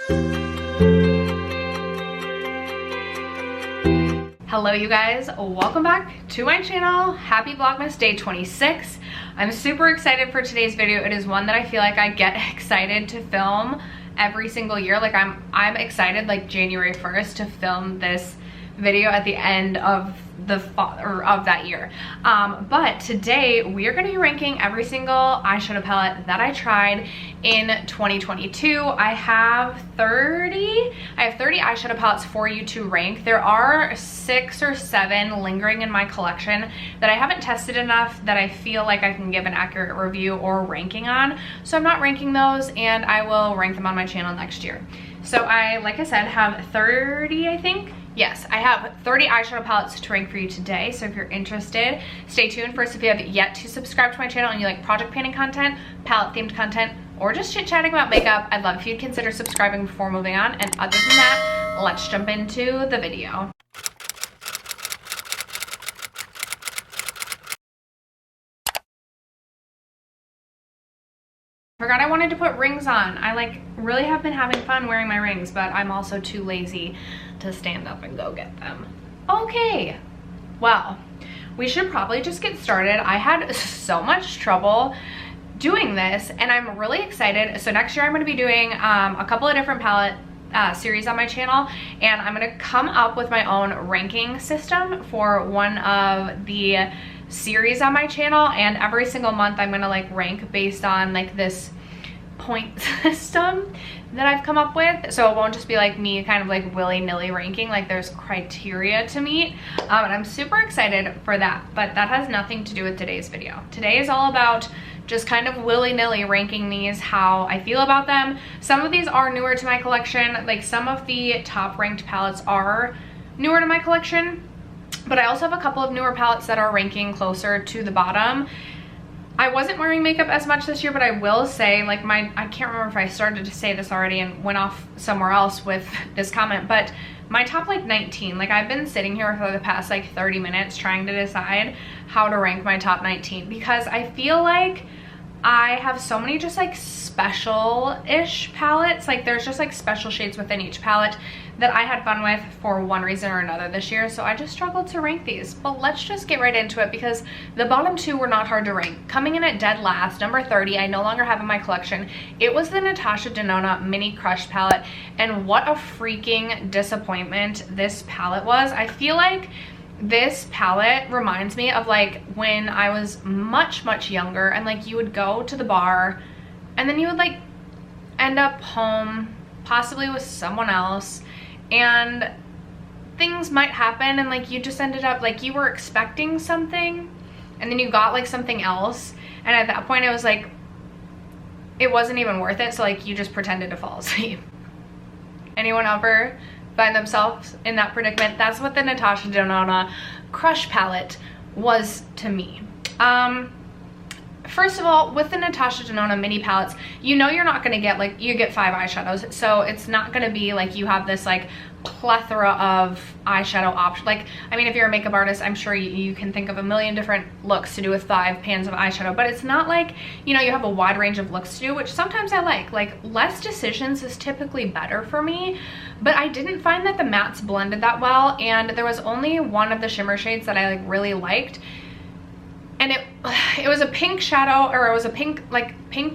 Hello you guys, welcome back to my channel. Happy Vlogmas day 26. I'm super excited for today's video. It is one that I feel like I get excited to film every single year. Like I'm excited like January 1st to film this video at the end of the fall or of that year. But today we are going to be ranking every single eyeshadow palette that I tried in 2022. I have 30 eyeshadow palettes for you to rank. There are 6 or 7 lingering in my collection that I haven't tested enough that I feel like I can give an accurate review or ranking on. So I'm not ranking those, and I will rank them on my channel next year. So like I said, have 30, I think. Yes, I have 30 eyeshadow palettes to rank for you today, so if you're interested, stay tuned. First, if you have yet to subscribe to my channel and you like project painting content, palette themed content, or just chit-chatting about makeup, I'd love if you'd consider subscribing before moving on. And other than that, let's jump into the video. Forgot I wanted to put rings on. I like really have been having fun wearing my rings, but I'm also too lazy to stand up and go get them. Okay, well, we should probably just get started. I had so much trouble doing this and I'm really excited. So next year I'm going to be doing a couple of different palette series on my channel, and I'm going to come up with my own ranking system for one of the series on my channel, and every single month I'm gonna like rank based on like this point system that I've come up with. So it won't just be like me kind of like willy-nilly ranking, like there's criteria to meet, and I'm super excited for that. But that has nothing to do with today's video. Today is all about just kind of willy-nilly ranking these, how I feel about them. Some of these are newer to my collection, like some of the top ranked palettes are newer to my collection, but I also have a couple of newer palettes that are ranking closer to the bottom. I wasn't wearing makeup as much this year, but I will say, like I can't remember if I started to say this already and went off somewhere else with this comment, but my top like 19, like I've been sitting here for the past like 30 minutes trying to decide how to rank my top 19, because I feel like I have so many just like special-ish palettes. Like there's just like special shades within each palette that I had fun with for one reason or another this year. So I just struggled to rank these. But let's just get right into it, because the bottom 2 were not hard to rank. Coming in at dead last, number 30, I no longer have in my collection. It was the Natasha Denona Mini Crush palette. And what a freaking disappointment this palette was. I feel like this palette reminds me of like when I was much younger, and like you would go to the bar and then you would like end up home possibly with someone else, and things might happen and like you just ended up like you were expecting something and then you got like something else, and at that point it was like it wasn't even worth it, so like you just pretended to fall asleep. Anyone ever find themselves in that predicament? That's what the Natasha Denona Crush palette was to me. First of all, with the Natasha Denona mini palettes, you know you're not going to get like, you get 5 eyeshadows, so it's not going to be like you have this like plethora of eyeshadow options. Like, I mean, if you're a makeup artist, I'm sure you can think of a million different looks to do with 5 pans of eyeshadow, but it's not like, you know, you have a wide range of looks to do, which sometimes I like. Like, less decisions is typically better for me, but I didn't find that the mattes blended that well, and there was only one of the shimmer shades that I like really liked, and it was a pink shadow, or it was a pink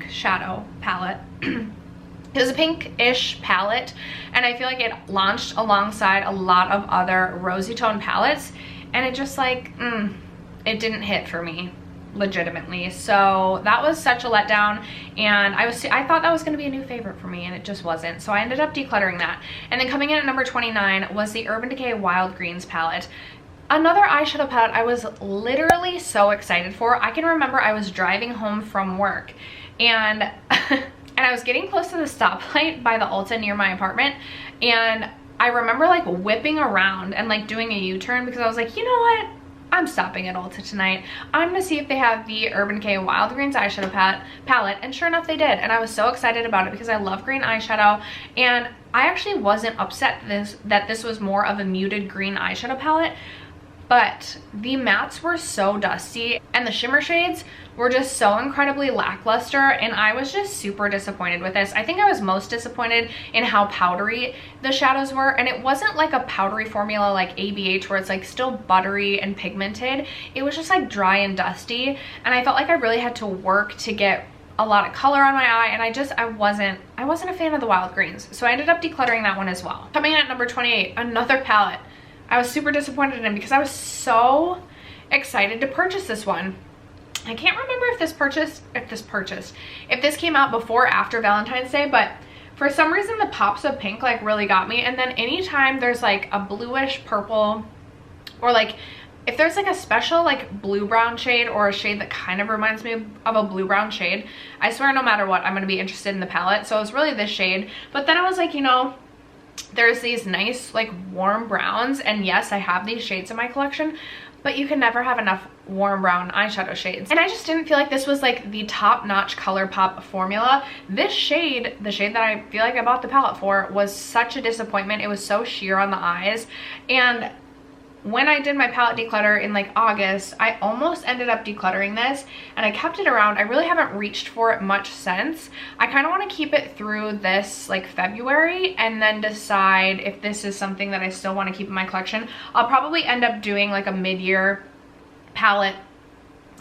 shadow palette. It was a pink-ish palette, and I feel like it launched alongside a lot of other rosy tone palettes, and it just like, it didn't hit for me, legitimately. So that was such a letdown, and I thought that was going to be a new favorite for me, and it just wasn't. So I ended up decluttering that. And then coming in at number 29 was the Urban Decay Wild Greens palette. Another eyeshadow palette I was literally so excited for. I can remember I was driving home from work, and and I was getting close to the stoplight by the Ulta near my apartment, and I remember like whipping around and like doing a U-turn, because I was like, you know what? I'm stopping at Ulta tonight. I'm gonna see if they have the Urban Decay Wild Greens eyeshadow palette, and sure enough they did, and I was so excited about it because I love green eyeshadow, and I actually wasn't upset that this was more of a muted green eyeshadow palette. but the mattes were so dusty and the shimmer shades were just so incredibly lackluster, and I was just super disappointed with this. I think I was most disappointed in how powdery the shadows were, and it wasn't like a powdery formula like ABH where it's like still buttery and pigmented. It was just like dry and dusty, and I felt like I really had to work to get a lot of color on my eye, and I wasn't a fan of the wild greens, so I ended up decluttering that one as well. Coming in at number 28, another palette I was super disappointed in because I was so excited to purchase this one. I can't remember if this came out before or after Valentine's Day, but for some reason the pops of pink like really got me. And then anytime there's like a bluish purple, or like if there's like a special like blue brown shade or a shade that kind of reminds me of a blue brown shade, I swear no matter what I'm gonna be interested in the palette. So it was really this shade, but then I was like, you know, there's these nice like warm browns, and yes, I have these shades in my collection, but you can never have enough warm brown eyeshadow shades. And I just didn't feel like this was like the top-notch Colourpop formula. This shade, the shade that I feel like I bought the palette for, was such a disappointment. It was so sheer on the eyes, and when I did my palette declutter in like August, I almost ended up decluttering this, and I kept it around. I really haven't reached for it much since. I kind of want to keep it through this like February and then decide if this is something that I still want to keep in my collection. I'll probably end up doing like a mid-year palette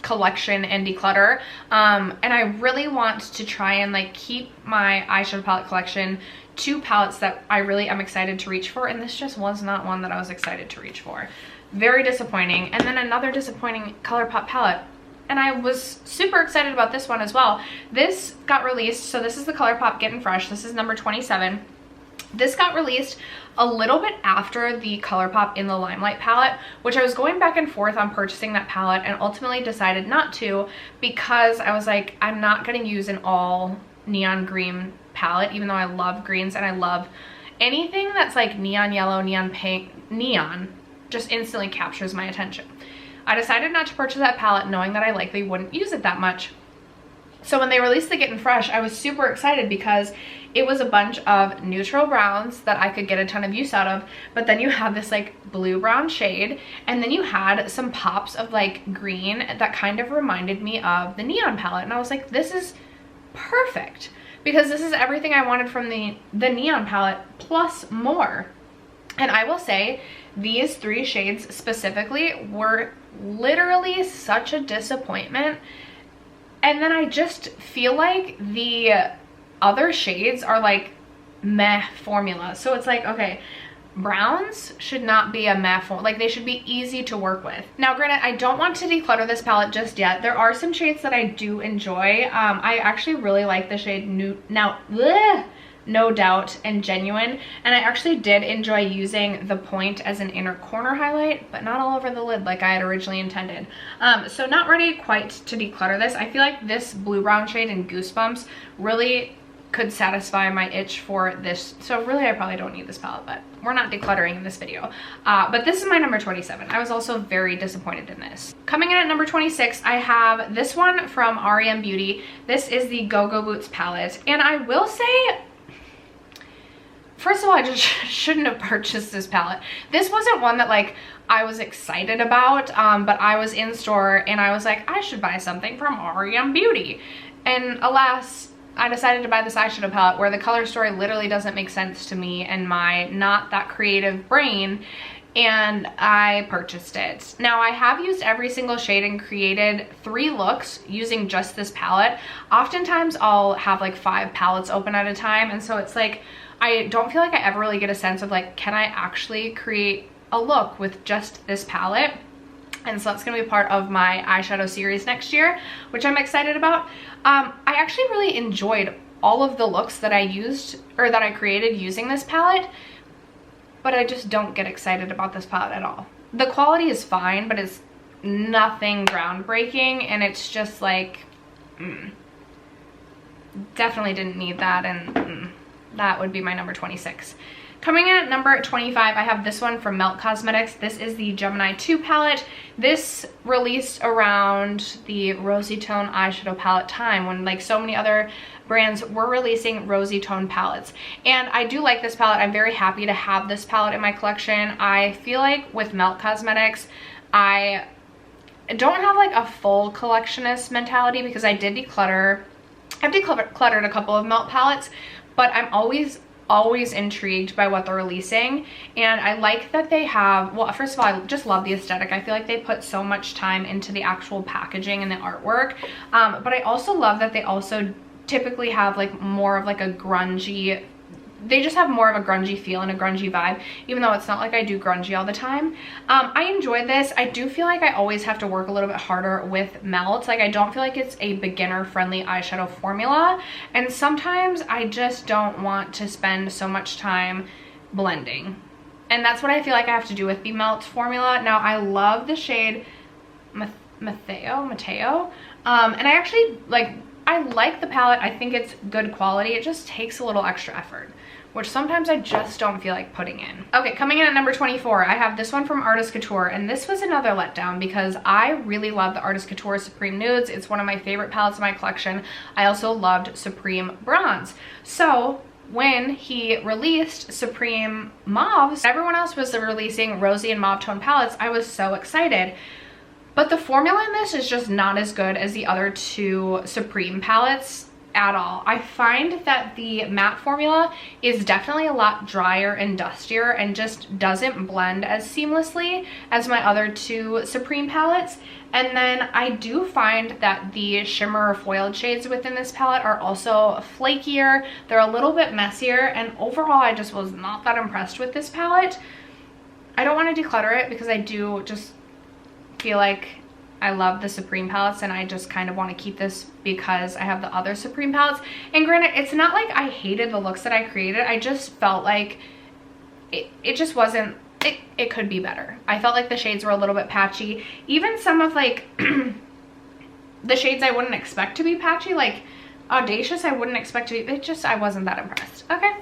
collection and declutter, and I really want to try and like keep my eyeshadow palette collection to palettes that I really am excited to reach for, and this just was not one that I was excited to reach for. Very disappointing. And then another disappointing Colourpop palette, and I was super excited about this one as well. This got released, so this is the Colourpop Getting Fresh. This is number 27. This got released a little bit after the Colourpop In the Limelight palette, which I was going back and forth on purchasing that palette and ultimately decided not to, because I was like, I'm not going to use an all neon green palette, even though I love greens and I love anything that's like neon yellow, neon pink, neon just instantly captures my attention. I decided not to purchase that palette knowing that I likely wouldn't use it that much. So when they released the Getting Fresh, I was super excited because it was a bunch of neutral browns that I could get a ton of use out of, but then you had this like blue brown shade, and then you had some pops of like green that kind of reminded me of the neon palette, and I was like, this is perfect, because this is everything I wanted from the neon palette plus more. And I will say these three shades specifically were literally such a disappointment. And then I just feel like the other shades are like meh formula. So it's like, okay, browns should not be a meh form, like they should be easy to work with. Now granted, I don't want to declutter this palette just yet. There are some shades that I do enjoy. I actually really like the shade No Doubt and Genuine, and I actually did enjoy using the point as an inner corner highlight, but not all over the lid like I had originally intended. So not ready quite to declutter this. I feel like this blue brown shade in Goosebumps really could satisfy my itch for this, so really I probably don't need this palette, but we're not decluttering in this video. But this is my number 27. I was also very disappointed in this. Coming in at number 26, I have this one from REM Beauty. This is the Go-Go Boots palette, and I will say, first of all, I just shouldn't have purchased this palette. This wasn't one that like I was excited about, but I was in store and I was like, I should buy something from REM Beauty, and alas, I decided to buy this eyeshadow palette where the color story literally doesn't make sense to me and my not that creative brain, and I purchased it. Now I have used every single shade and created 3 looks using just this palette. Oftentimes I'll have like 5 palettes open at a time, and so it's like I don't feel like I ever really get a sense of like, can I actually create a look with just this palette? And so that's gonna be part of my eyeshadow series next year, which I'm excited about. I actually really enjoyed all of the looks that I used, or that I created using this palette, but I just don't get excited about this palette at all. The quality is fine, but it's nothing groundbreaking, and it's just like, definitely didn't need that, and that would be my number 26. Coming in at number 25, I have this one from Melt Cosmetics. This is the Gemini 2 palette. This released around the rosy tone eyeshadow palette time, when like so many other brands were releasing rosy tone palettes. And I do like this palette. I'm very happy to have this palette in my collection. I feel like with Melt Cosmetics, I don't have like a full collectionist mentality because I did declutter. I've decluttered a couple of melt palettes, but I'm always intrigued by what they're releasing. And I like that they have, well, first of all, I just love the aesthetic. I feel like they put so much time into the actual packaging and the artwork. But I also love that they also typically have like more of like a grungy, they just have more of a grungy feel and a grungy vibe, even though it's not like I do grungy all the time. I enjoy this. I do feel like I always have to work a little bit harder with melt. Like I don't feel like it's a beginner friendly eyeshadow formula, and sometimes I just don't want to spend so much time blending, and that's what I feel like I have to do with the melt formula. Now I love the shade Mateo, and I actually I like the palette. I think it's good quality. It just takes a little extra effort, which sometimes I just don't feel like putting in. Okay, coming in at number 24, I have this one from Artist Couture, and this was another letdown because I really love the Artist Couture Supreme Nudes. It's one of my favorite palettes in my collection. I also loved Supreme Bronze. So when he released Supreme Mauves, everyone else was releasing rosy and mauve tone palettes. I was so excited. But the formula in this is just not as good as the other two Supreme palettes at all. I find that the matte formula is definitely a lot drier and dustier and just doesn't blend as seamlessly as my other two Supreme palettes. And then I do find that the shimmer foiled shades within this palette are also flakier. They're a little bit messier, and overall I just was not that impressed with this palette. I don't want to declutter it because I do just feel like I love the Supreme palettes, and I just kind of want to keep this because I have the other Supreme palettes. And granted, it's not like I hated the looks that I created. I just felt like it just wasn't, it could be better. I felt like the shades were a little bit patchy. Even some of like the shades I wouldn't expect to be patchy, like Audacious, I wouldn't expect to be, I wasn't that impressed. Okay,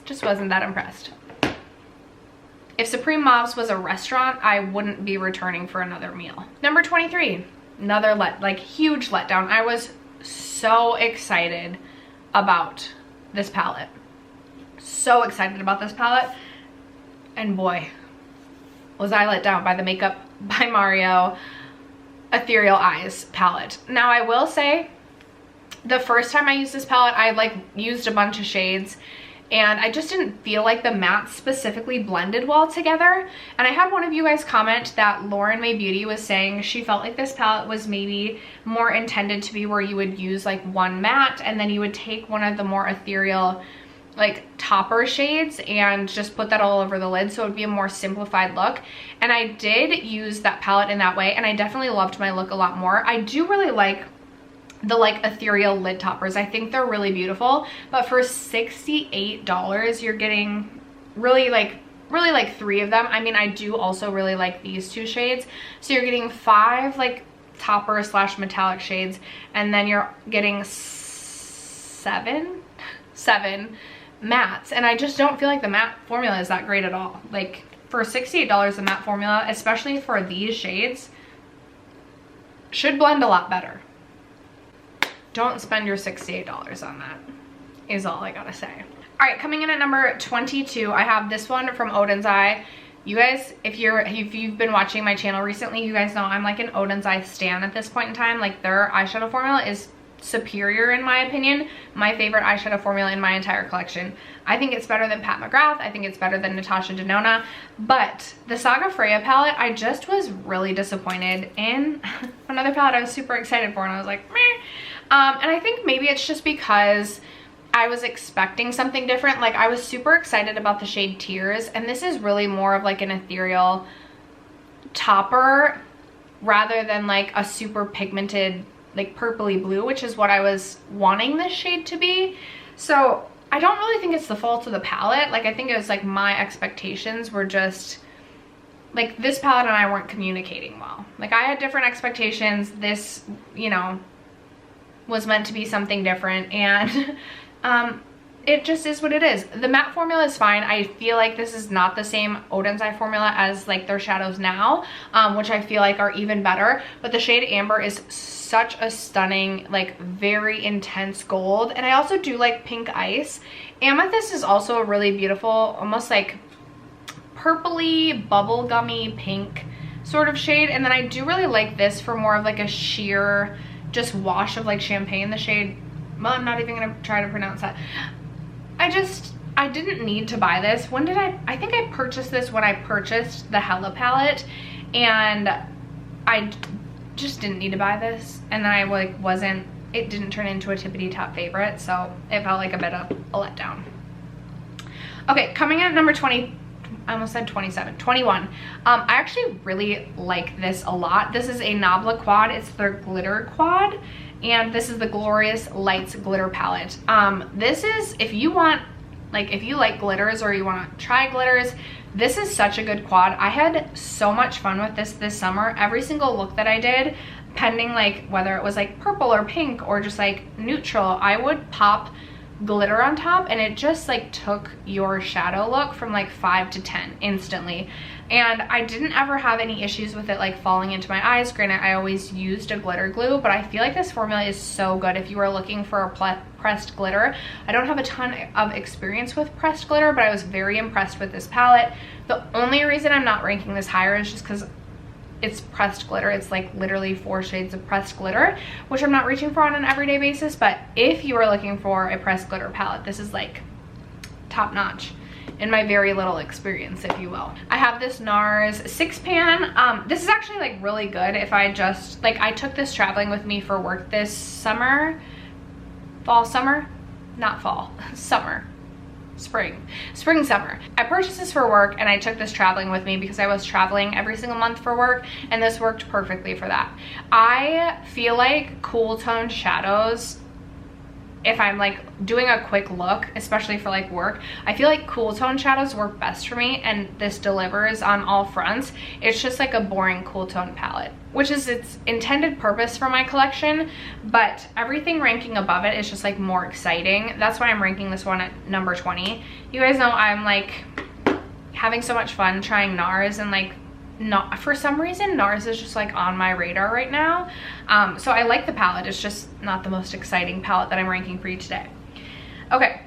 just wasn't that impressed. If Supreme Mauves was a restaurant, I wouldn't be returning for another meal. Number 23, another huge letdown. I was so excited about this palette. So excited about this palette. And boy, was I let down by the Makeup by Mario Ethereal Eyes palette. Now I will say, the first time I used this palette, I used a bunch of shades, and I just didn't feel like the mattes specifically blended well together. And I had one of you guys comment that Lauren May Beauty was saying she felt like this palette was maybe more intended to be where you would use like one matte and then you would take one of the more ethereal like topper shades and just put that all over the lid, so it would be a more simplified look. And I did use that palette in that way, and I definitely loved my look a lot more. I do really like the ethereal lid toppers. I think they're really beautiful, but for $68 you're getting really three of them. I mean, I do also really like these two shades, so you're getting 5 like topper / metallic shades, and then you're getting seven mattes, and I just don't feel like the matte formula is that great at all. Like for $68, the matte formula, especially for these shades, should blend a lot better. Don't spend your $68 on that, is all I gotta say. All right, coming in at number 22, I have this one from Odin's Eye. You guys, if you've been watching my channel recently, you guys know I'm like an Odin's Eye stan at this point in time. Like their eyeshadow formula is superior in my opinion. My favorite eyeshadow formula in my entire collection. I think it's better than Pat McGrath. I think it's better than Natasha Denona. But the Saga Freya palette, I just was really disappointed in. Another palette I was super excited for, and I was like, meh. And I think maybe it's just because I was expecting something different. Like I was super excited about the shade Tears, and this is really more of like an ethereal topper rather than like a super pigmented like purpley blue, which is what I was wanting this shade to be. So I don't really think it's the fault of the palette. Like I think it was like my expectations were just like this palette and I weren't communicating well. Like I had different expectations. This, you know, was meant to be something different, and it just is what it is. The matte formula is fine. I feel like this is not the same Odin's Eye formula as like their shadows now, which I feel like are even better. But the shade Amber is such a stunning, like very intense gold, and I also do like Pink Ice. Amethyst is also a really beautiful, almost like purpley bubblegummy pink sort of shade. And then I do really like this for more of like a sheer just wash of like champagne. The shade, well, I'm not even gonna try to pronounce that. I didn't need to buy this. When did I think I purchased this when I purchased the Hella palette, and I just didn't need to buy this, and I like it didn't turn into a tippity top favorite, so it felt like a bit of a letdown. Okay, coming in at number 20, I almost said 27, 21. I actually really like this a lot. This is a Nabla quad. It's their glitter quad, and this is the Glorious Lights glitter palette. This is, if you want, like, if you like glitters or you want to try glitters, this is such a good quad. I had so much fun with this summer. Every single look that I did, pending like whether it was like purple or pink or just like neutral, I would pop glitter on top, and it just like took your shadow look from like 5 to 10 instantly. And I didn't ever have any issues with it like falling into my eyes. Granted, I always used a glitter glue, but I feel like this formula is so good if you are looking for a pressed glitter. I don't have a ton of experience with pressed glitter, but I was very impressed with this palette. The only reason I'm not ranking this higher is just because it's pressed glitter. It's like literally 4 shades of pressed glitter, which I'm not reaching for on an everyday basis. But if you are looking for a pressed glitter palette, this is like top notch in my very little experience, if you will. I have this Nars 6-pan. This is actually like really good if I just, like, I took this traveling with me for work this summer. Summer? Not fall, summer. Spring, summer. I purchased this for work, and I took this traveling with me because I was traveling every single month for work, and this worked perfectly for that. I feel like cool toned shadows, if I'm like doing a quick look, especially for like work, I feel like cool tone shadows work best for me, and this delivers on all fronts. It's just like a boring cool tone palette, which is its intended purpose for my collection, but everything ranking above it is just like more exciting. That's why I'm ranking this one at number 20. You guys know I'm like having so much fun trying Nars, and like not for some reason Nars is just like on my radar right now. So I like the palette. It's just not the most exciting palette that I'm ranking for you today. Okay,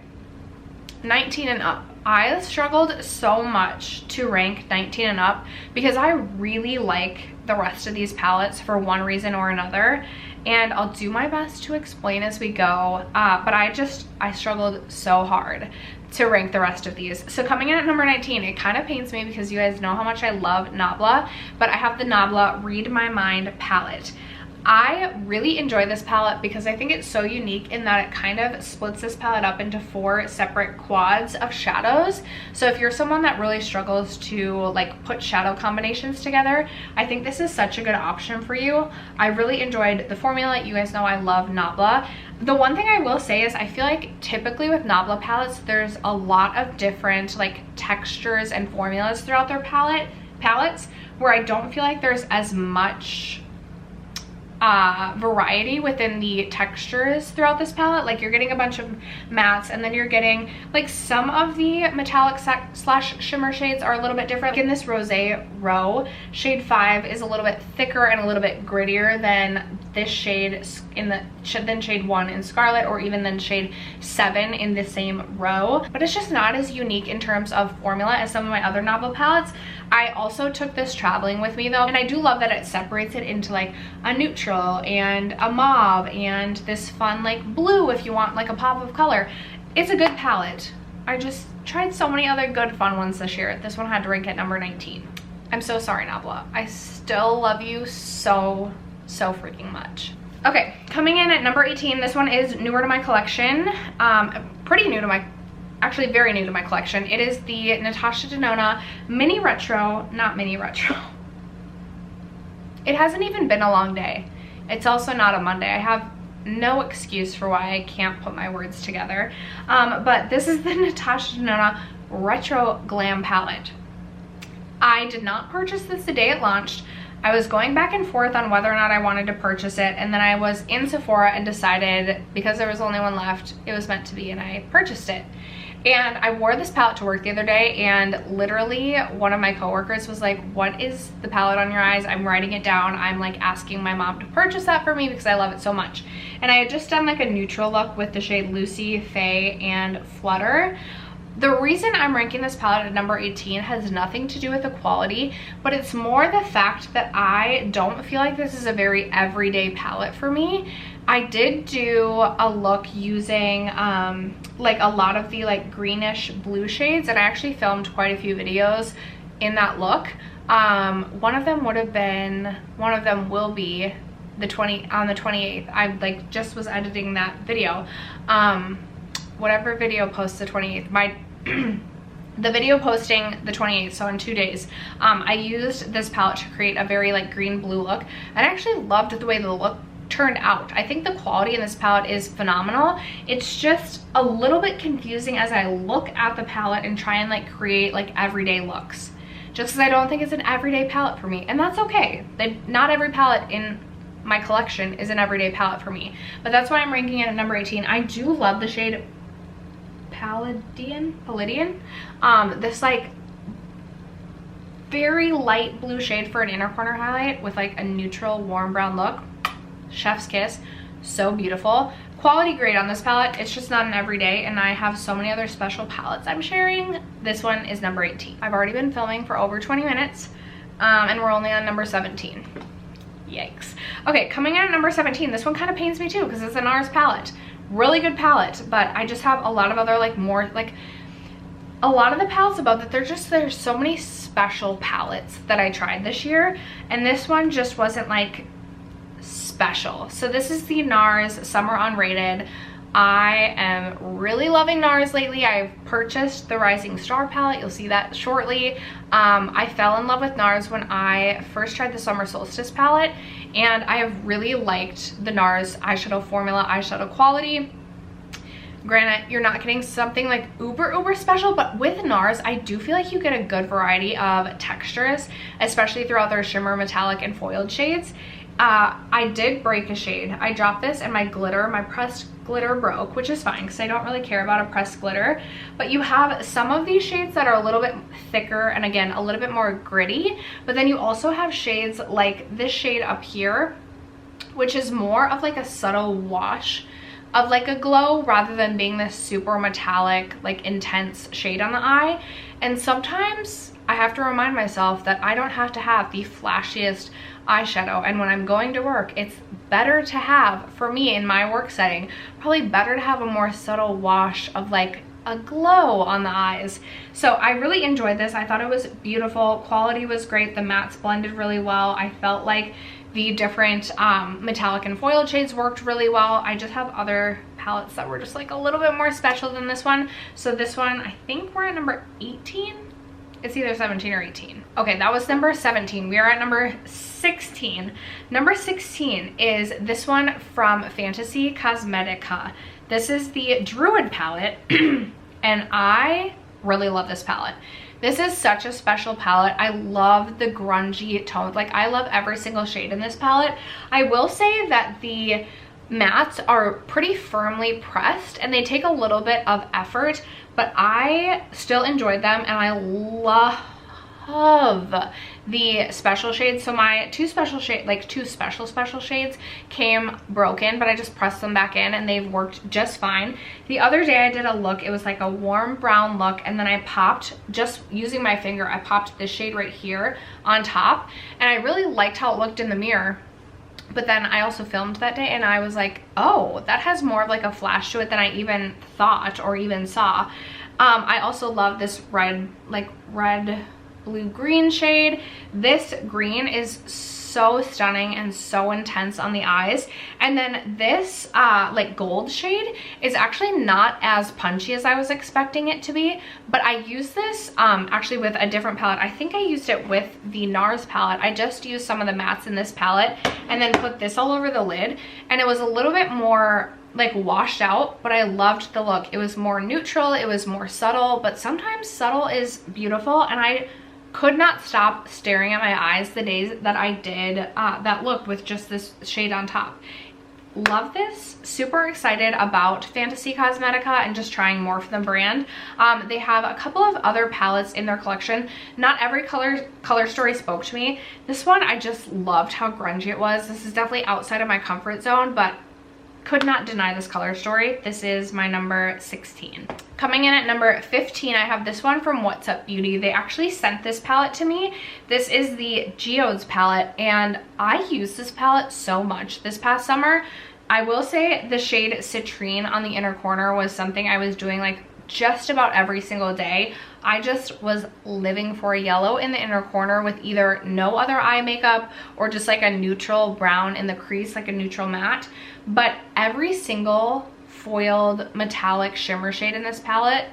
19 and up. I struggled so much to rank 19 and up because I really like the rest of these palettes for one reason or another, and I'll do my best to explain as we go, but I struggled so hard to rank the rest of these. So coming in at number 19, it kind of pains me because you guys know how much I love Nabla, but I have the Nabla Read My Mind palette. I really enjoy this palette because I think it's so unique in that it kind of splits this palette up into 4 separate quads of shadows. So if you're someone that really struggles to like put shadow combinations together, I think this is such a good option for you. I really enjoyed the formula. You guys know I love Nabla. The one thing I will say is I feel like typically with Nabla palettes, there's a lot of different like textures and formulas throughout their palettes where I don't feel like there's as much variety within the textures throughout this palette. Like you're getting a bunch of mattes, and then you're getting like some of the metallic slash shimmer shades are a little bit different. Like in this Rosé row, shade 5 is a little bit thicker and a little bit grittier than this shade than shade 1 in Scarlet, or even than shade 7 in the same row. But it's just not as unique in terms of formula as some of my other Nabla palettes. I also took this traveling with me though, and I do love that it separates it into like a neutral and a mauve and this fun like blue if you want like a pop of color. It's a good palette. I just tried so many other good fun ones this year. This one had to rank at number 19. I'm so sorry, Nabla. I still love you so freaking much. Okay, coming in at number 18, this one is newer to my collection. Pretty new to my, actually very new to my collection. It is the Natasha Denona Mini Retro, not Mini Retro. It hasn't even been a long day. It's also not a Monday. I have no excuse for why I can't put my words together. But this is the Natasha Denona Retro Glam palette. I did not purchase this the day it launched. I was going back and forth on whether or not I wanted to purchase it, and then I was in Sephora and decided because there was only one left, it was meant to be, and I purchased it. And I wore this palette to work the other day, and literally one of my coworkers was like, what is the palette on your eyes? I'm writing it down. I'm like asking my mom to purchase that for me because I love it so much. And I had just done like a neutral look with the shade Lucy, Faye, and Flutter. The reason I'm ranking this palette at number 18 has nothing to do with the quality, but it's more the fact that I don't feel like this is a very everyday palette for me. I did do a look using like a lot of the like greenish blue shades, and I actually filmed quite a few videos in that look. One of them will be on the 28th. I like just was editing that video. Whatever video posts the 28th, the video posting the 28th, so in 2 days, I used this palette to create a very like green blue look, and I actually loved the way the look turned out. I think the quality in this palette is phenomenal. It's just a little bit confusing as I look at the palette and try and like create like everyday looks, just because I don't think it's an everyday palette for me, and that's okay. Not every palette in my collection is an everyday palette for me, but that's why I'm ranking it at number 18. I do love the shade Palladian. This like very light blue shade for an inner corner highlight with like a neutral warm brown look. Chef's kiss. So beautiful. Quality grade on this palette. It's just not an everyday, and I have so many other special palettes I'm sharing. This one is number 18. I've already been filming for over 20 minutes, and we're only on number 17. Yikes. Okay, coming in at number 17, this one kind of pains me too because it's a Nars palette. Really good palette, but I just have a lot of other like more like a lot of the palettes above that, there's so many special palettes that I tried this year, and this one just wasn't like special. So this is the Nars Summer Unrated. I am really loving Nars lately. I've purchased the Rising Star palette. You'll see that shortly. I fell in love with Nars when I first tried the Summer Solstice palette, and I have really liked the Nars eyeshadow formula, eyeshadow quality. Granted, you're not getting something like uber special, but with Nars, I do feel like you get a good variety of textures, especially throughout their shimmer, metallic, and foiled shades. I did break a shade. I dropped this and my pressed glitter broke, which is fine because I don't really care about a pressed glitter. But you have some of these shades that are a little bit thicker and again, a little bit more gritty. But then you also have shades like this shade up here, which is more of like a subtle wash of like a glow rather than being this super metallic, like intense shade on the eye. And sometimes I have to remind myself that I don't have to have the flashiest eyeshadow, and when I'm going to work, it's better to have, for me in my work setting, probably better to have a more subtle wash of like a glow on the eyes. So I really enjoyed this. I thought it was beautiful. Quality was great. The mattes blended really well. I felt like the different metallic and foiled shades worked really well. I just have other palettes that were just like a little bit more special than this one. So this one, I think we're at number 18. It's either 17 or 18. Okay, that was number 17. We are at number 16. Number 16 is this one from Fantasy Cosmetica. This is the Druid palette, and I really love this palette. This is such a special palette. I love the grungy tones. Like, I love every single shade in this palette. I will say that the mattes are pretty firmly pressed and they take a little bit of effort, but I still enjoyed them, and I love the special shades. So my two special shades came broken, but I just pressed them back in and they've worked just fine. The other day I did a look, it was like a warm brown look, and then I popped, just using my finger, I popped this shade right here on top, and I really liked how it looked in the mirror. But then I also filmed that day and I was like, oh, that has more of like a flash to it than I even thought or even saw. I also love this red blue green shade. This green is so stunning and so intense on the eyes. And then this like gold shade is actually not as punchy as I was expecting it to be, but I used this actually with a different palette. I think I used it with the Nars palette. I just used some of the mattes in this palette and then put this all over the lid, and it was a little bit more like washed out, but I loved the look. It was more neutral, it was more subtle, but sometimes subtle is beautiful, and I could not stop staring at my eyes the days that I did that look with just this shade on top. Love this. Super excited about Fantasy Cosmetica and just trying more for the brand. They have a couple of other palettes in their collection. Not every color story spoke to me. This one, I just loved how grungy it was. This is definitely outside of my comfort zone, but could not deny this color story. This is my number 16. Coming in at number 15, I have this one from What's Up Beauty. They actually sent this palette to me. This is the Geodes palette, and I used this palette so much this past summer. I will say the shade Citrine on the inner corner was something I was doing like just about every single day. I just was living for a yellow in the inner corner with either no other eye makeup or just like a neutral brown in the crease, like a neutral matte. But every single foiled metallic shimmer shade in this palette,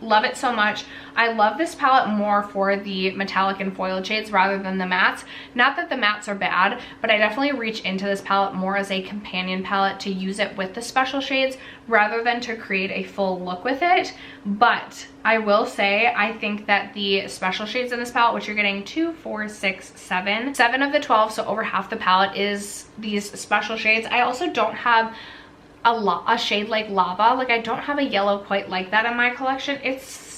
love it so much. I love this palette more for the metallic and foiled shades rather than the mattes. Not that the mattes are bad, but I definitely reach into this palette more as a companion palette to use it with the special shades rather than to create a full look with it. But I will say, I think that the special shades in this palette, which you're getting 2, 4, 6, 7 of the 12, so over half the palette is these special shades. I also don't have a shade like Lava. Like, I don't have a yellow quite like that in my collection. It's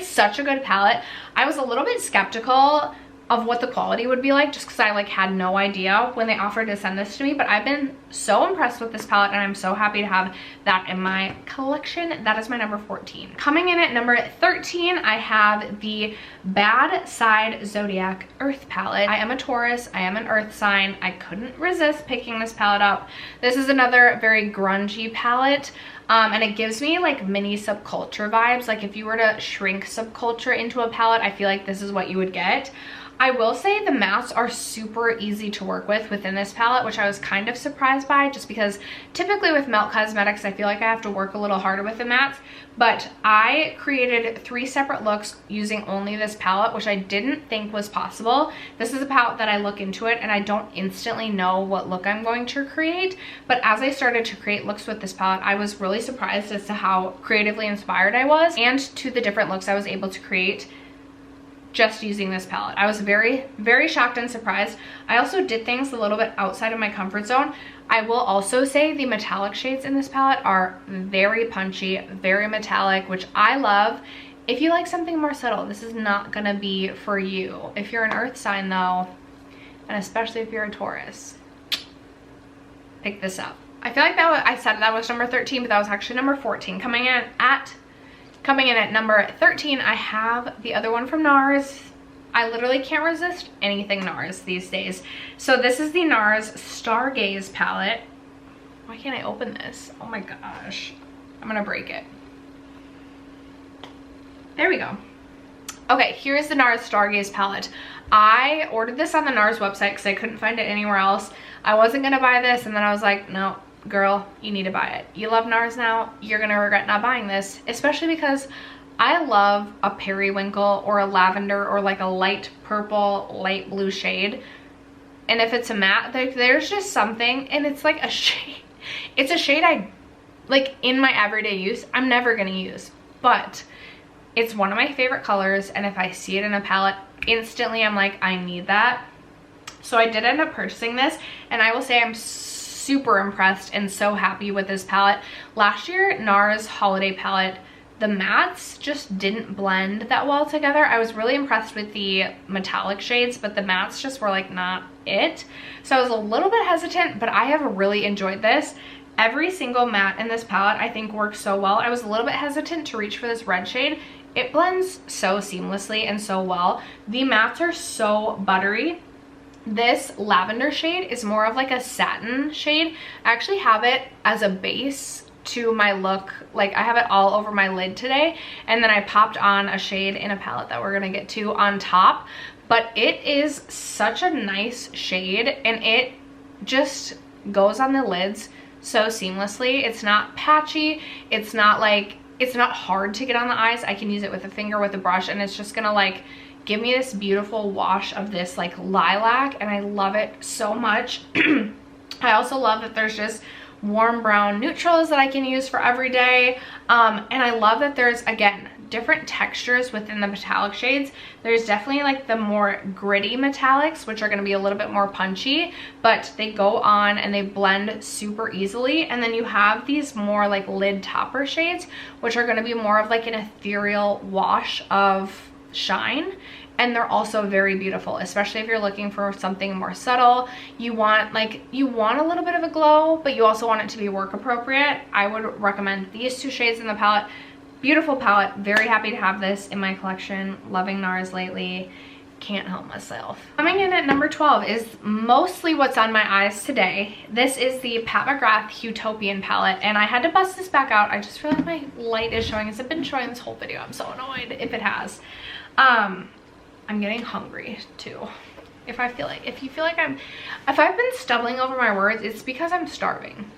such a good palette. I was a little bit skeptical of what the quality would be like just because I like had no idea when they offered to send this to me, but I've been so impressed with this palette and I'm so happy to have that in my collection. That is my number 14. Coming in at number 13, I have the Bad Side Zodiac Earth palette. I am a Taurus, I am an earth sign. I couldn't resist picking this palette up. This is another very grungy palette. And it gives me like mini subculture vibes. Like if you were to shrink subculture into a palette, I feel like this is what you would get. I will say the mattes are super easy to work with within this palette, which I was kind of surprised by just because typically with Melt Cosmetics, I feel like I have to work a little harder with the mattes. But I created 3 separate looks using only this palette, which I didn't think was possible. This is a palette that I look into it and I don't instantly know what look I'm going to create. But as I started to create looks with this palette, I was really surprised as to how creatively inspired I was and to the different looks I was able to create just using this palette. I was very, very shocked and surprised. I also did things a little bit outside of my comfort zone. I will also say the metallic shades in this palette are very punchy, very metallic, which I love. If you like something more subtle, this is not gonna be for you. If you're an earth sign though, and especially if you're a Taurus, pick this up. I feel like I said that was number 13, but that was actually number 14. Coming in at number 13, I have the other one from Nars. I literally can't resist anything Nars these days. So this is the Nars Stargaze palette. Why can't I open this? Oh my gosh. I'm gonna break it. There we go. Okay, here's the Nars Stargaze palette. I ordered this on the Nars website because I couldn't find it anywhere else. I wasn't gonna buy this, and then I was like, no, girl, you need to buy it. You love Nars now, you're gonna regret not buying this, especially because I love a periwinkle or a lavender or like a light purple, light blue shade. And if it's a matte, there's just something, and it's like a shade. It's a shade I, like in my everyday use, I'm never gonna use, but it's one of my favorite colors, and if I see it in a palette, instantly I'm like, I need that. So I did end up purchasing this, and I will say I'm super impressed and so happy with this palette. Last year, Nars holiday palette, the mattes just didn't blend that well together. I was really impressed with the metallic shades, but the mattes just were like not it. So I was a little bit hesitant, but I have really enjoyed this. Every single matte in this palette I think works so well. I was a little bit hesitant to reach for this red shade. It blends so seamlessly and so well. The mattes are so buttery. This lavender shade is more of like a satin shade. I actually have it as a base to my look. Like I have it all over my lid today, and then I popped on a shade in a palette that we're gonna get to on top. But it is such a nice shade, and it just goes on the lids so seamlessly. It's not patchy, it's not hard to get on the eyes. I can use it with a finger, with a brush, and it's just gonna like give me this beautiful wash of this like lilac, and I love it so much. I also love that there's just warm brown neutrals that I can use for every day. And I love that there's, again, different textures within the metallic shades. There's definitely like the more gritty metallics, which are going to be a little bit more punchy, but they go on and they blend super easily. And then you have these more like lid topper shades, which are going to be more of like an ethereal wash of shine, and they're also very beautiful, especially if you're looking for something more subtle. You want a little bit of a glow, but you also want it to be work appropriate. I would recommend these two shades in the palette. Beautiful palette, very happy to have this in my collection. Loving Nars lately, can't help myself. Coming in at number 12 is mostly what's on my eyes today. This is the McGrath Utopian palette, and I had to bust this back out. I just feel like my light is showing. Has it been showing this whole video? I'm so annoyed if it has. I'm getting hungry too. If I've been stumbling over my words, it's because I'm starving.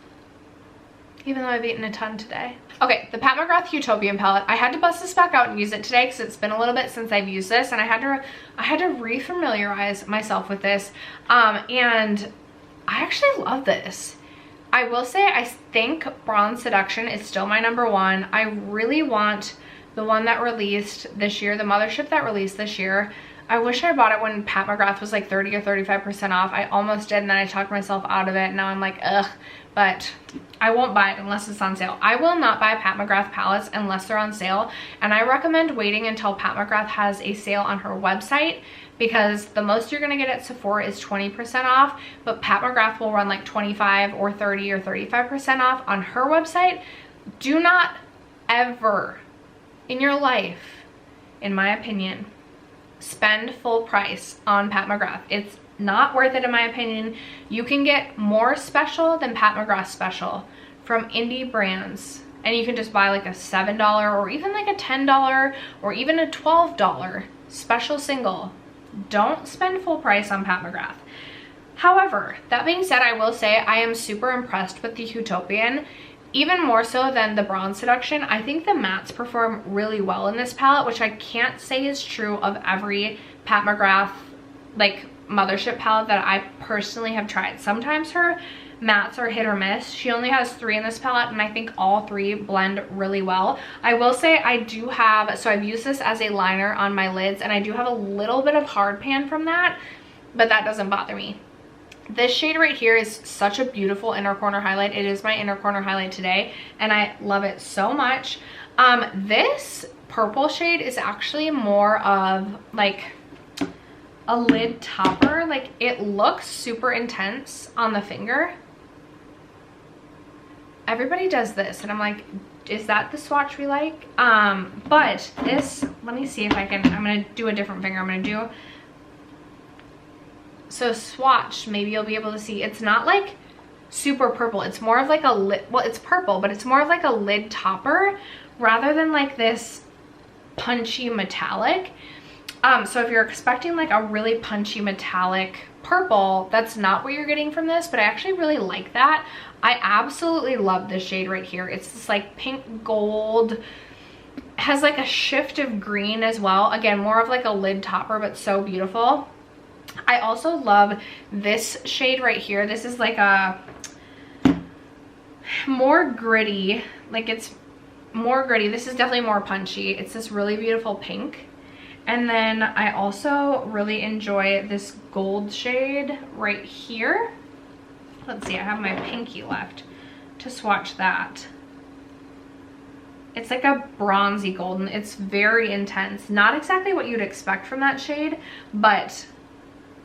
Even though I've eaten a ton today. Okay, the McGrath Utopian palette. I had to bust this back out and use it today because it's been a little bit since I've used this, and I had to refamiliarize myself with this. And I actually love this. I will say I think Bronze Seduction is still my number one. I really want the one that released this year, the Mothership that released this year. I wish I bought it when McGrath was like 30 or 35% off. I almost did, and then I talked myself out of it. Now I'm like, ugh, but I won't buy it unless it's on sale. I will not buy McGrath palettes unless they're on sale, and I recommend waiting until McGrath has a sale on her website, because the most you're gonna get at Sephora is 20% off, but McGrath will run like 25 or 30 or 35% off on her website. Do not ever in your life, in my opinion, spend full price on McGrath. It's not worth it in my opinion. You can get more special than McGrath special from indie brands, and you can just buy like a $7 or even like a $10 or even a $12 special single. Don't spend full price on McGrath. However, that being said, I will say I am super impressed with the Utopian. Even more so than the Bronze Seduction. I think the mattes perform really well in this palette, which I can't say is true of every McGrath like Mothership palette that I personally have tried. Sometimes her mattes are hit or miss. She only has 3 in this palette, and I think all 3 blend really well. I will say I do have, so I've used this as a liner on my lids, and I do have a little bit of hard pan from that, but that doesn't bother me. This shade right here is such a beautiful inner corner highlight. It is my inner corner highlight today, and I love it so much. This purple shade is actually more of like a lid topper. Like, it looks super intense on the finger. Everybody does this, and I'm like, is that the swatch we like? But this, let me see if I can, I'm gonna do a different finger. I'm gonna do, so swatch, maybe you'll be able to see, it's not like super purple. It's more of like a lid, well, it's purple, but it's more of like a lid topper rather than like this punchy metallic. So if you're expecting like a really punchy metallic purple, that's not what you're getting from this, but I actually really like that. I absolutely love this shade right here. It's this like pink gold, has like a shift of green as well. Again, more of like a lid topper, but so beautiful. I also love this shade right here. This is like a more gritty, like it's more gritty. This is definitely more punchy. It's this really beautiful pink. And then I also really enjoy this gold shade right here. Let's see, I have my pinky left to swatch that. It's like a bronzy golden. It's very intense. Not exactly what you'd expect from that shade, but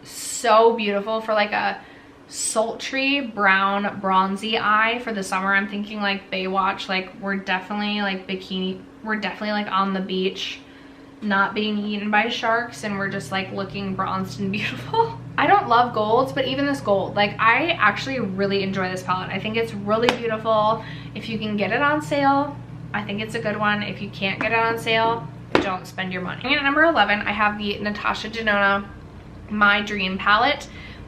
so beautiful for like a sultry brown bronzy eye for the summer. I'm thinking like Baywatch, like we're definitely like bikini, we're definitely like on the beach, not being eaten by sharks, and we're just like looking bronzed and beautiful. I don't love golds, but even this gold, like I actually really enjoy this palette. I think it's really beautiful. If you can get it on sale, I think it's a good one. If you can't get it on sale, don't spend your money. And at number 11, I have the Natasha Denona My Dream palette.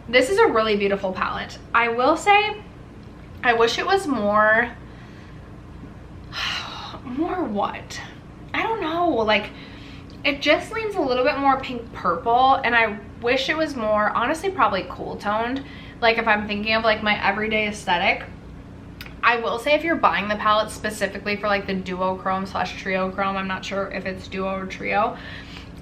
This is a really beautiful palette. I will say, I wish it was more what? I don't know, like it just leans a little bit more pink purple, and I wish it was more, honestly, probably cool toned. Like if I'm thinking of like my everyday aesthetic. I will say if you're buying the palette specifically for like the duochrome / trio chrome, I'm not sure if it's duo or trio,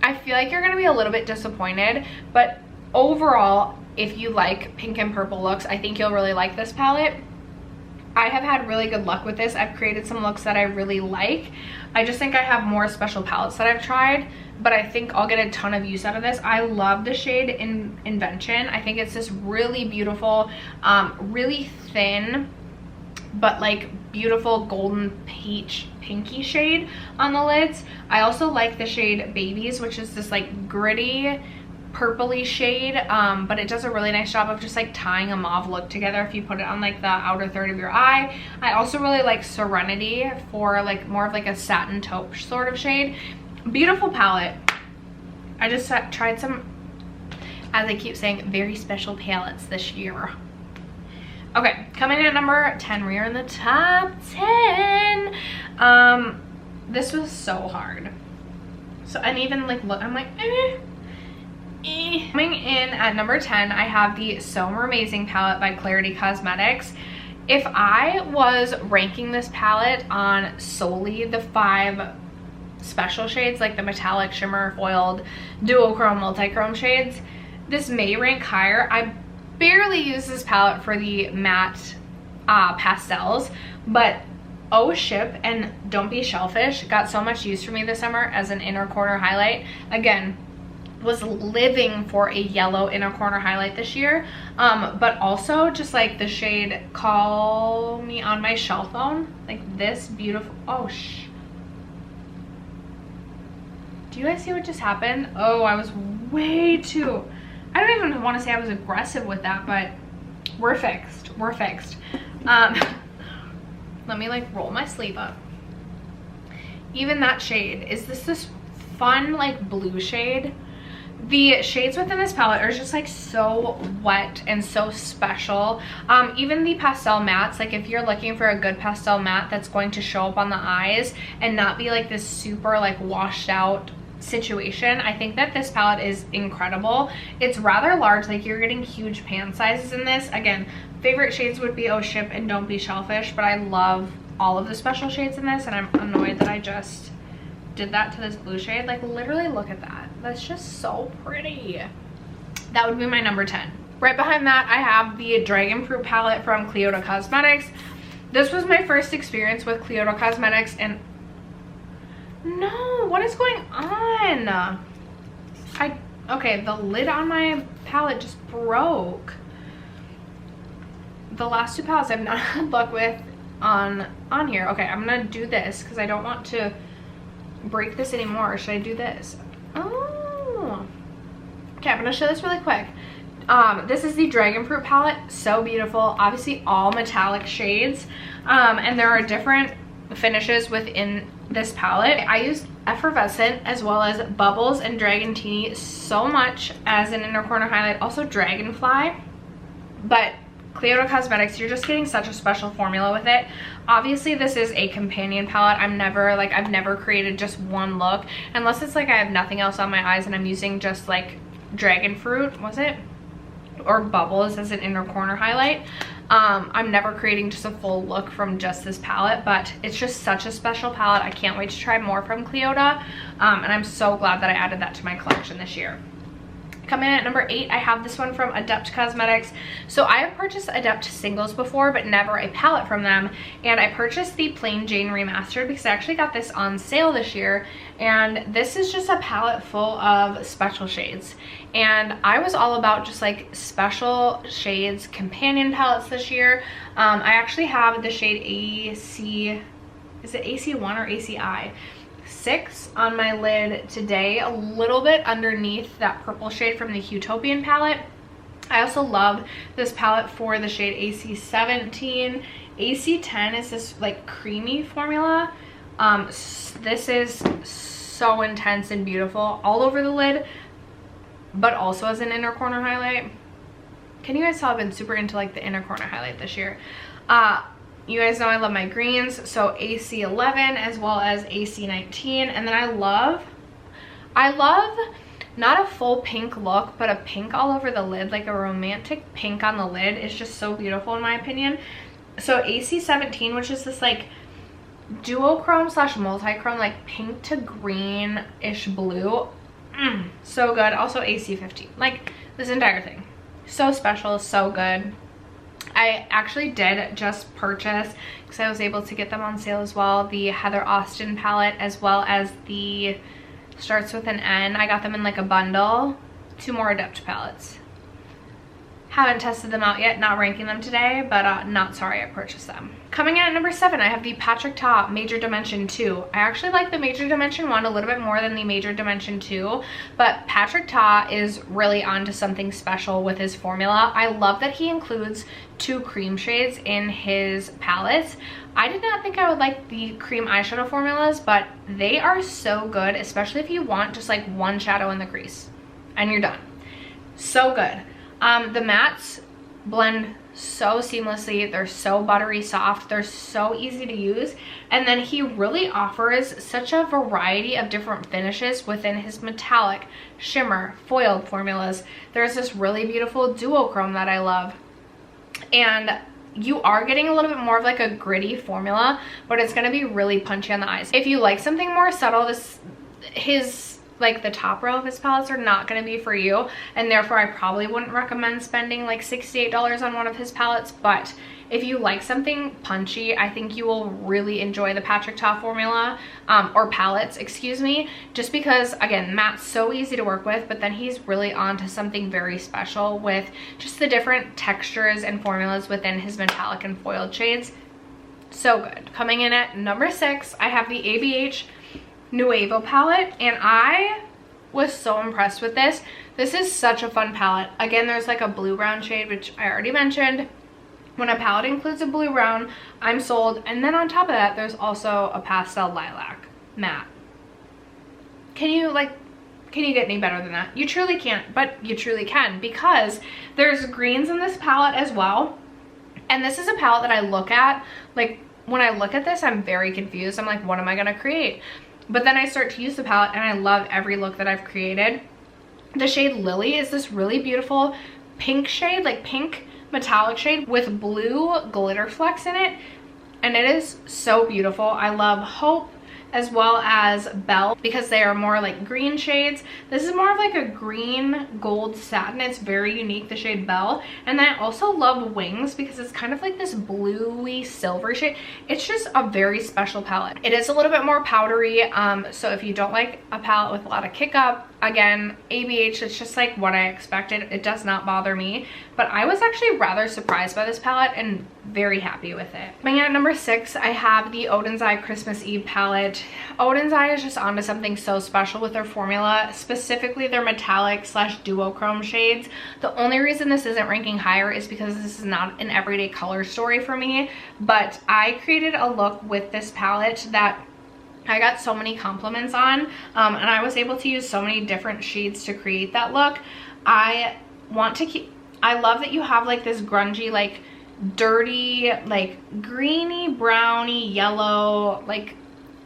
I feel like you're gonna be a little bit disappointed. But overall, if you like pink and purple looks, I think you'll really like this palette. I have had really good luck with this. I've created some looks that I really like. I just think I have more special palettes that I've tried, but I think I'll get a ton of use out of this. I love the shade Invention. I think it's this really beautiful, really thin, but like beautiful golden peach pinky shade on the lids. I also like the shade Babies, which is this like gritty purpley shade, but it does a really nice job of just like tying a mauve look together if you put it on like the outer third of your eye. I also really like Serenity for like more of like a satin taupe sort of shade. Beautiful palette. I just tried some, as I keep saying, very special palettes this year. Okay, coming in at number 10, we are in the top 10. This was so hard. So, and even like look, I'm like, Coming in at number 10, I have the So Mermaizing palette by Klarity Cosmetics. If I was ranking this palette on solely the 5 special shades, like the metallic, shimmer, foiled, duochrome, multi-chrome shades, this may rank higher. I barely use this palette for the matte pastels, but Oh Ship and Don't Be Shellfish got so much use for me this summer as an inner corner highlight. Again, was living for a yellow inner corner highlight this year, but also just like the shade Call Me on My Shell Phone, like this beautiful, do you guys see what just happened? Oh, I was way too, I don't even want to say I was aggressive with that, but we're fixed. Let me like roll my sleeve up. Even that shade, is this fun like blue shade? The shades within this palette are just like so wet and so special. Even the pastel mattes, like if you're looking for a good pastel matte that's going to show up on the eyes and not be like this super like washed out situation, I think that this palette is incredible. It's rather large, like you're getting huge pan sizes in this. Again, favorite shades would be Oh Ship and Don't Be Shellfish, but I love all of the special shades in this, and I'm annoyed that I just did that to this blue shade. Like literally look at that, that's just so pretty. That would be my number 10. Right behind that, I have the Dragon Fruit palette from Cleona Cosmetics. This was my first experience with Cleona Cosmetics, and no, what is going on? Okay, the lid on my palette just broke. The last 2 palettes I've not had luck with on here. Okay, I'm gonna do this because I don't want to break this anymore. Or should I do this? Oh, okay, I'm gonna show this really quick. This is the Dragon Fruit palette. So beautiful, obviously all metallic shades, and there are different finishes within this palette. I used Effervescent as well as Bubbles and Dragon Teeny so much as an inner corner highlight, also Dragonfly. But Cleona Cosmetics, you're just getting such a special formula with it. Obviously this is a companion palette. I've never created just one look unless it's like I have nothing else on my eyes and I'm using just like Dragon Fruit, was it, or Bubbles as an inner corner highlight. I'm never creating just a full look from just this palette, but it's just such a special palette. I can't wait to try more from Cliodah, and I'm so glad that I added that to my collection this year. Coming in at number 8, I have this one from Adept Cosmetics. So I have purchased Adept singles before, but never a palette from them. And I purchased the Plain Jane Remastered because I actually got this on sale this year. And this is just a palette full of special shades. And I was all about just like special shades, companion palettes this year. I actually have the shade AC, is it AC1 or ACI? 6 on my lid today, a little bit underneath that purple shade from the Utopian palette. I also love this palette for the shade AC17. AC10 is this like creamy formula. This is so intense and beautiful all over the lid, but also as an inner corner highlight. Can you guys tell I've been super into like the inner corner highlight this year? You guys know I love my greens, so AC11 as well as AC19. And then I love not a full pink look, but a pink all over the lid, like a romantic pink on the lid is just so beautiful in my opinion. So AC17, which is this like duochrome slash multi-chrome, like pink to green-ish blue. So good. Also AC15, like this entire thing. So special, so good. I actually did just purchase, because I was able to get them on sale as well, the Heather Austin palette as well as the starts with an N. I got them in like a bundle. 2 more Adept palettes. Haven't tested them out yet, not ranking them today, but not sorry I purchased them. Coming in at number 7, I have the Patrick Ta Major Dimension 2. I actually like the Major Dimension 1 a little bit more than the Major Dimension 2, but Patrick Ta is really onto something special with his formula. I love that he includes 2 cream shades in his palettes. I did not think I would like the cream eyeshadow formulas, but they are so good, especially if you want just like one shadow in the crease and you're done. So good. The mattes blend so seamlessly. They're so buttery soft. They're so easy to use. And then he really offers such a variety of different finishes within his metallic, shimmer, foiled formulas. There's this really beautiful duochrome that I love. And you are getting a little bit more of like a gritty formula, but it's going to be really punchy on the eyes. If you like something more subtle, like the top row of his palettes are not going to be for you, and therefore I probably wouldn't recommend spending like $68 on one of his palettes. But if you like something punchy, I think you will really enjoy the Patrick Ta formula, or palettes, excuse me, just because again, Matt's so easy to work with, but then he's really onto something very special with just the different textures and formulas within his metallic and foiled shades. So good. Coming in at number 6, I have the ABH Nouveau palette, and I was so impressed with this. This is such a fun palette. Again, there's like a blue brown shade, which I already mentioned. When a palette includes a blue brown, I'm sold. And then on top of that, there's also a pastel lilac matte. Can you get any better than that? You truly can't, but you truly can, because there's greens in this palette as well. And this is a palette that I look at, like when I look at this, I'm very confused. I'm like, what am I gonna create? But then I start to use the palette and I love every look that I've created. The shade Lily is this really beautiful pink shade, like pink metallic shade with blue glitter flecks in it. And it is so beautiful. I love Hope as well as Belle, because they are more like green shades. This is more of like a green gold satin. It's very unique, the shade Belle. And then I also love Wings, because it's kind of like this bluey silver shade. It's just a very special palette. It is a little bit more powdery, so if you don't like a palette with a lot of kick up, again, ABH, it's just like what I expected. It does not bother me, but I was actually rather surprised by this palette and very happy with it. Coming in at number 6, I have the Odin's Eye Christmas Eve palette. Odin's Eye is just onto something so special with their formula, specifically their metallic / duochrome shades. The only reason this isn't ranking higher is because this is not an everyday color story for me, but I created a look with this palette that I got so many compliments on, and I was able to use so many different shades to create that look. I love that you have like this grungy, like dirty, like greeny, browny, yellow, like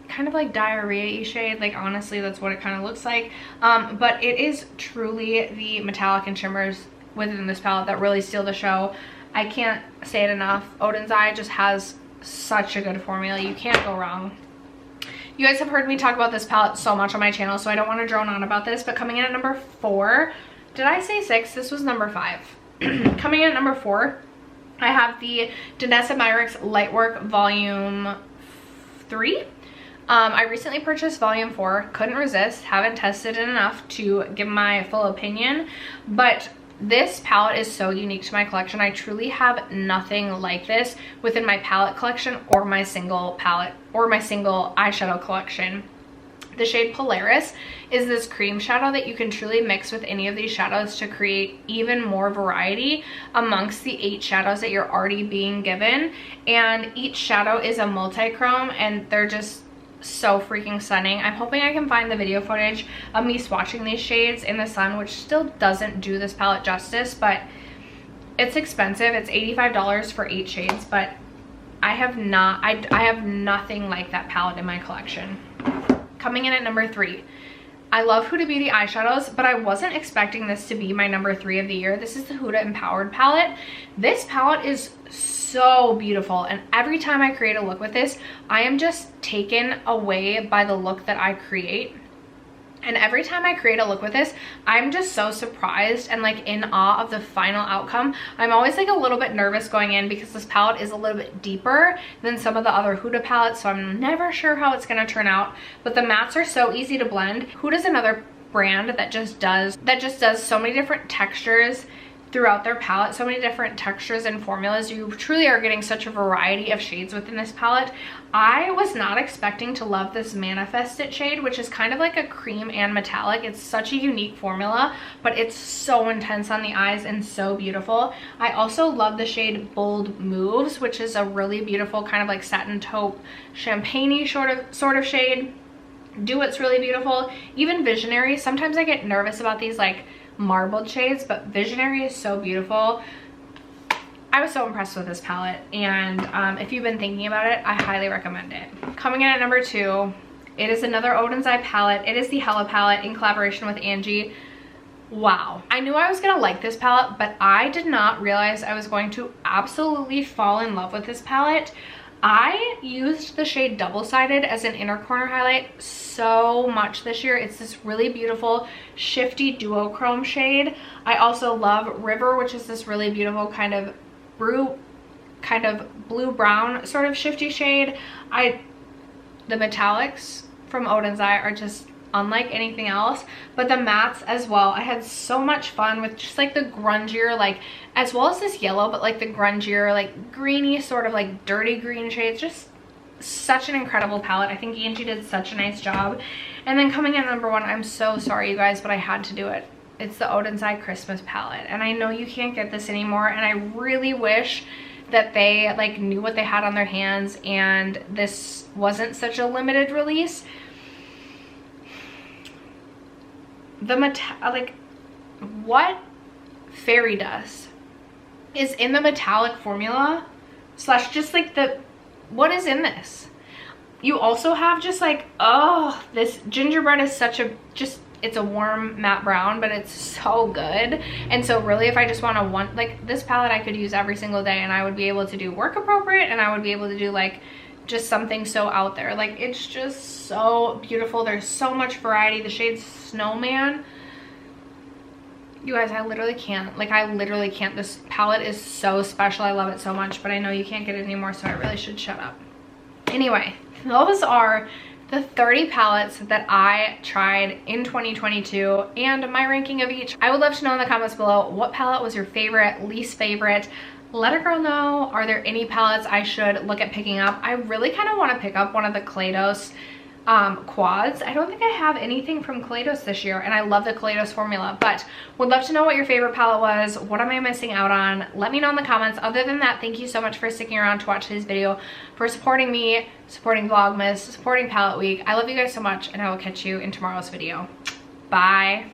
kind of like diarrhea-y shade. Like honestly, that's what it kind of looks like. But it is truly the metallic and shimmers within this palette that really steal the show. I can't say it enough. Odin's Eye just has such a good formula. You can't go wrong. You guys have heard me talk about this palette so much on my channel, so I don't want to drone on about this, but coming in at number 4, did I say 6? This was number 5. Coming in at number 4, I have the Danessa Myricks Lightwork Volume 3. I recently purchased Volume 4, couldn't resist, haven't tested it enough to give my full opinion, but this palette is so unique to my collection. I truly have nothing like this within my palette collection or my single palette or my single eyeshadow collection. The shade Polaris is this cream shadow that you can truly mix with any of these shadows to create even more variety amongst the 8 shadows that you're already being given. And each shadow is a multi-chrome, and they're just so freaking stunning. I'm hoping I can find the video footage of me swatching these shades in the sun, which still doesn't do this palette justice, but it's expensive. It's $85 for 8 shades, but I have nothing like that palette in my collection. Coming in at number 3, I love Huda Beauty eyeshadows, but I wasn't expecting this to be my number 3 of the year. This is the Huda Empowered palette. This palette is so beautiful, and every time I create a look with this, I am just taken away by the look that I create. And every time I create a look with this, I'm just so surprised and like in awe of the final outcome. I'm always like a little bit nervous going in because this palette is a little bit deeper than some of the other Huda palettes, so I'm never sure how it's gonna turn out. But the mattes are so easy to blend. Huda's another brand that just does so many different textures throughout their palette, so many different textures and formulas. You truly are getting such a variety of shades within this palette. I was not expecting to love this Manifest It shade, which is kind of like a cream and metallic. It's such a unique formula, but it's so intense on the eyes and so beautiful. I also love the shade Bold Moves, which is a really beautiful kind of like satin taupe champagne-y sort of shade. Do It's really beautiful. Even Visionary, sometimes I get nervous about these like marbled shades, but Visionary is so beautiful. I was so impressed with this palette, and if you've been thinking about it, I highly recommend it. Coming in at number 2, it is another Odin's Eye palette. It is the Hella palette in collaboration with Angie. Wow. I knew I was gonna like this palette, but I did not realize I was going to absolutely fall in love with this palette. I used the shade Double Sided as an inner corner highlight so much this year. It's this really beautiful shifty duochrome shade. I also love River, which is this really beautiful kind of blue brown sort of shifty shade. The metallics from Odin's Eye are just unlike anything else, but the mattes as well. I had so much fun with just like the grungier, like as well as this yellow, but like the grungier, like greeny sort of like dirty green shades. Just such an incredible palette. I think Angie did such a nice job. And then coming in at number 1, I'm so sorry you guys, but I had to do it. It's the Odin's Eye Christmas palette, and I know you can't get this anymore, and I really wish that they like knew what they had on their hands and this wasn't such a limited release. Like what Fairy Dust is in the metallic formula slash just like what is in this. You also have just like, oh, this gingerbread is such a it's a warm matte brown, but it's so good. And so really, if I just want to like this palette, I could use every single day, and I would be able to do work appropriate, and I would be able to do like just something so out there. Like it's just so beautiful. There's so much variety. The shade Snowman, you guys, I literally can't. This palette is so special. I love it so much, but I know you can't get it anymore, so I really should shut up. Anyway, those are the 30 palettes that I tried in 2022 and my ranking of each. I would love to know in the comments below, what palette was your favorite, least favorite? Let a girl know. Are there any palettes I should look at picking up? I really kind of want to pick up one of the Cleodah quads. I don't think I have anything from Cleodah this year, and I love the Cleodah formula, but would love to know what your favorite palette was. What am I missing out on? Let me know in the comments. Other than that, thank you so much for sticking around to watch this video, for supporting me, supporting Vlogmas, supporting Palette Week. I love you guys so much, and I will catch you in tomorrow's video. Bye.